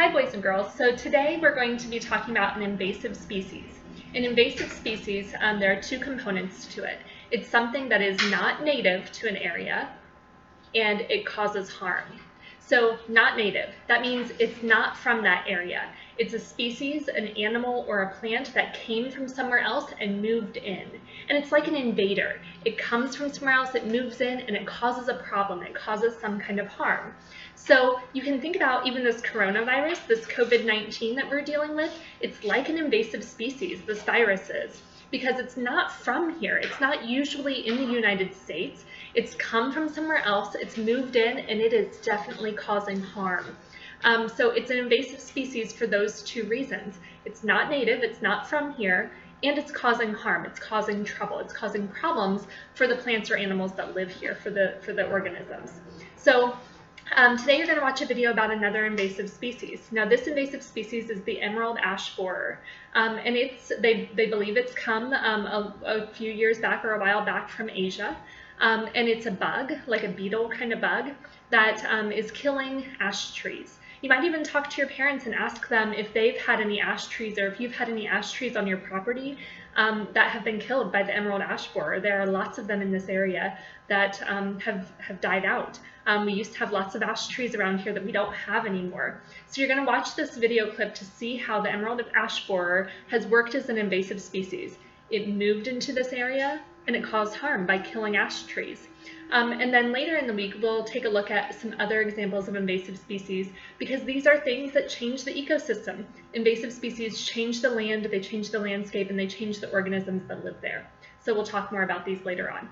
Hi boys and girls. So today we're going to be talking about an invasive species. An invasive species, there are two components to it. It's something that is not native to an area and it causes harm. So not native, that means it's not from that area. It's a species, an animal, or a plant that came from somewhere else and moved in. And it's like an invader. It comes from somewhere else, it moves in, and it causes a problem. It causes some kind of harm. So you can think about even this coronavirus, this COVID-19 that we're dealing with, it's like an invasive species, this virus is, because it's not from here. It's not usually in the United States. It's come from somewhere else, it's moved in, and it is definitely causing harm. So it's an invasive species for those two reasons. It's not native, it's not from here, and it's causing harm, it's causing trouble, it's causing problems for the plants or animals that live here, for the organisms. So today you're going to watch a video about another invasive species. Now this invasive species is the emerald ash borer, and they believe it's come a few years back or a while back from Asia, and it's a bug, like a beetle kind of bug, that is killing ash trees. You might even talk to your parents and ask them if they've had any ash trees or if you've had any ash trees on your property that have been killed by the emerald ash borer. There are lots of them in this area that have died out. We used to have lots of ash trees around here that we don't have anymore. So you're going to watch this video clip to see how the emerald ash borer has worked as an invasive species. It moved into this area and it caused harm by killing ash trees. And then later in the week, we'll take a look at some other examples of invasive species, because these are things that change the ecosystem. Invasive species change the land, they change the landscape, and they change the organisms that live there. So we'll talk more about these later on.